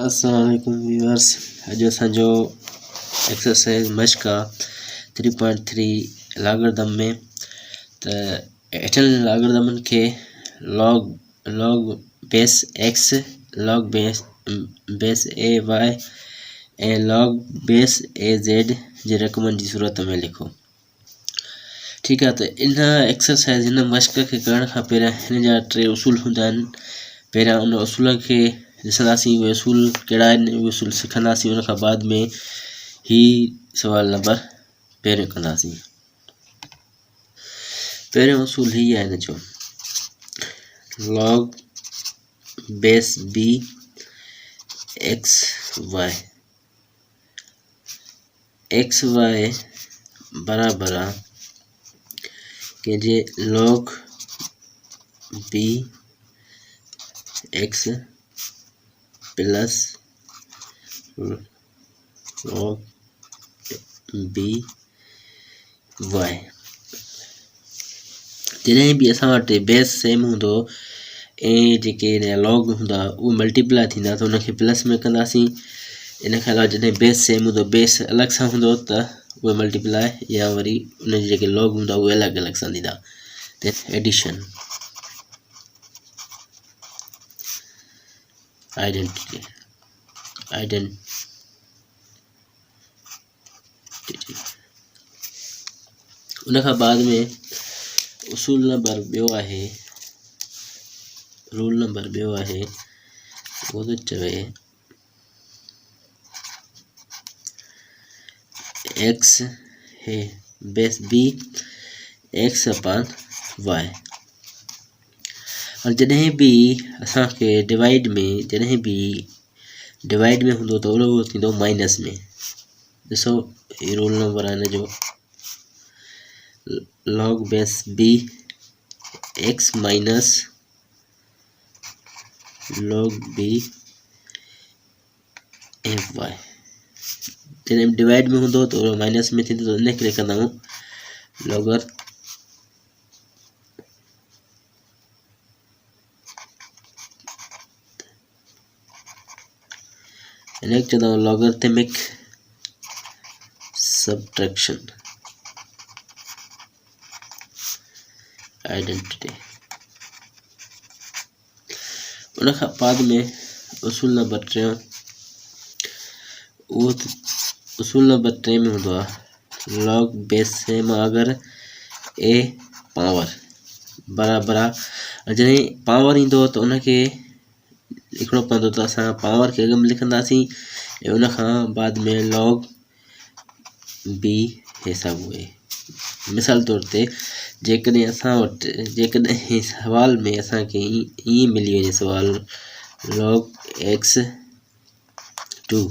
अस्सलाम-ओ-अलैकुम viewers. अॼु असांजो exercise मश्क आहे 3.3 लॉगरिथम में। त हेठियल लॉगरिथमनि खे log base x, log base a y ऐं लॉग बेस ए जेड जे रक़मनि जी सूरत में लिखो। ठीक है। तो इन एक्सरसाइज हिन मश्क के करण खां पहिरियां हिन जा 3 उसूल हूंदा आहिनि। पहिरियां उन उसूल खे ॾिसंदासीं, उहे उसूल कहिड़ा आहिनि, उहे उसूल सिखंदासीं। उन खां बाद में ही सवाल नंबर पहिरियों कंदासीं। पहिरियों उसूल ही आहे हिन जो, log base B X Y बराबर आहे के log B X plus log B Y. जॾहिं भी असां वटि बेस सेम हूंदो ऐं जेके लॉग हूंदा उहे मल्टीप्लाई थींदा त उनखे प्लस में कंदासीं। इन खां अलावा जॾहिं बेस सेम हूंदो, बेस अलॻि सां हूंदो त उहे मल्टीप्लाई या वरी उन जे जेके लॉग हूंदा उहे अलॻि अलॻि सां थींदा। एडिशन आइडेंटिटी उन खां बाद में उसूल नंबर ॿियो आहे, रूल नंबर ॿियो आहे, वो तो चवे एक्स है base B x upon y. और जॾहिं भी असांखे डिवाइड में हूंदो त उहो थींदो माइनस में। ॾिसो ये रूल नंबर आहे हिन जो, log base B X minus log B F Y. जॾहिं डिवाइड में हूंदो त उहो माइनस में थींदो, त इन करे कंदा आहियूं लॉगर इन्हें चवंदा आहियूं लॉगरिथमिक सब्ट्रैक्शन आइडेंटिटी। उन खां बाद में उसूल नंबर 3, वो उसूल नंबर 3 में हूंदो आहे लॉग बेस सेम अगर ए पावर बराबर आहे। जॾहिं पावर ईंदो त उनखे लिखणो पवंदो, त असां पावर खे अॻु में लिखंदासीं ऐं उन खां बाद में लॉग बी हिसाब उहे। मिसाल तौर ते जेकॾहिं असां वटि सवाल में असांखे ईअं मिली वञे सवाल लॉग एक्स 2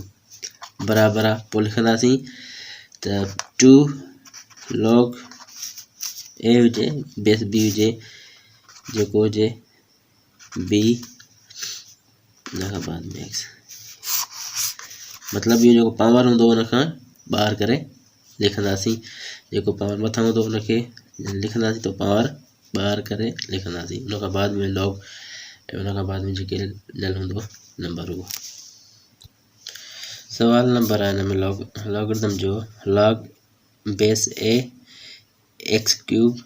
बराबर आहे, पोइ लिखंदासीं त 2 लॉग ए हुजे बेस बी हुजे जेको हुजे बी उन खां बाद में एक्स। मतिलबु इहो जेको पावर हूंदो उन खां ॿाहिरि करे लिखंदासीं, जेको पावर मथां हूंदो उनखे लिखंदासीं त पावर ॿाहिरि करे लिखंदासीं। उन खां बाद में लॉग ऐं उन खां बाद में जेके ॾियल हूंदो नंबर उहो। सवाल नंबर आहे हिन में लॉगरिथम जो, लॉग बेस ए एक्स क्यूब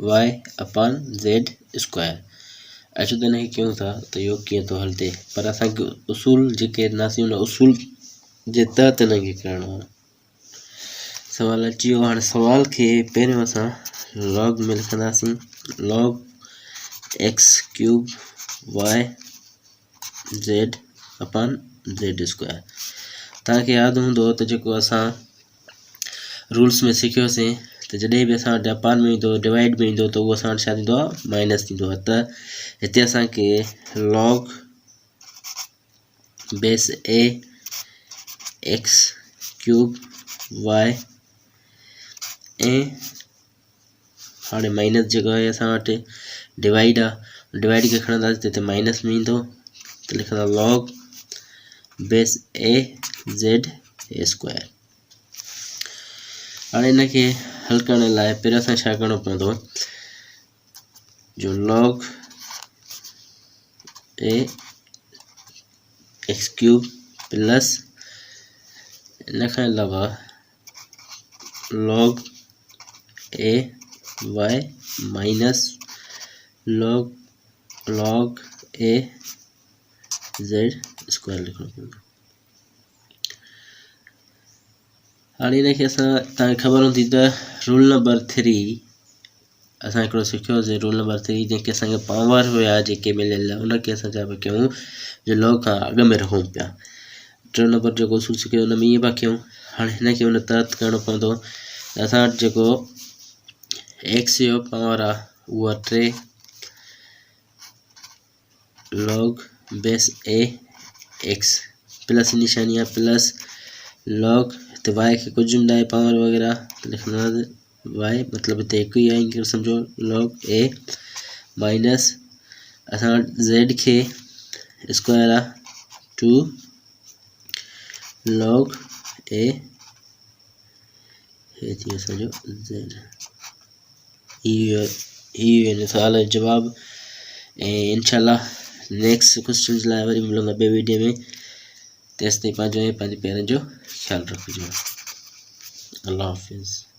वाई अपान जेड स्क्वायर। अचो त हिनखे कयूं था त इहो कीअं थो हलंदे, पर असांखे उसूल जेके ॾिनासीं उन उसूल जे तहत हिनखे करिणो आहे। सवाल अची वियो। हाणे सवाल खे पहिरियों असां लॉग में लिखंदासीं, log x cube y z upon z square. तव्हांखे यादि हूंदो त जेको असां रूल्स में सिखियोसीं त जॾहिं बि असां वटि अपान में ईंदो, डिवाइड में ईंदो, त उहो असां वटि छा थींदो आहे, माइनस थींदो आहे। त हिते असांखे लॉग बेस ए एक्स क्यूब वाई ऐं हाणे माइनस जेको आहे असां वटि डिवाइड आहे, डिवाइड खे खणंदासीं त हिते माइनस में ईंदो, त लिखंदा log base a Z square. हाणे इनखे हल करण लाइ पहिरियों असां छा करिणो पवंदो, जो लॉग ए एक्स क्यूब प्लस इन खां अलावा लॉग ए वाई माइनस लॉग ए जेड स्क्वायर लिखणो पवंदो। हाणे इनखे असां तव्हांखे ख़बर हूंदी त रूल नंबर 3 असां हिकिड़ो सिखियोसीं। रूल नंबर 3 जेके असांखे पावर हुया जेके मिलियल उनखे असां छा पिया कयूं जो लॉग खां अॻु में रखूं पिया। 3 नंबर जेको उसूल सिखियो उन में ईअं पिया कयूं। हाणे हिनखे उन तहत करिणो पवंदो। असां वटि जेको एक्स जो पावर आहे उहा 3 लॉग बेस ए एक्स प्लस निशानी आहे प्लस लॉग हिते वाई खे कुझु न आहे पावर वग़ैरह लिखंदासीं वाई मतिलबु हिते हिकु ई आहे ईअं सम्झो लॉग ए माइनस असां वटि ज़ेड खे स्क्वायर आहे 2 लॉग ए हे थी असांजो ज़ेड। इहो सवाल जो जवाबु। ऐं इंशाल्लाह नेक्स्ट क्वेश्चन लाइ वरी मिलूंगा ॿिए वीडियो में। तेसिताईं पंहिंजो ऐं पंहिंजे पेरनि जो ख्यालु रखिजो। अल्लाह हाफ़िज़।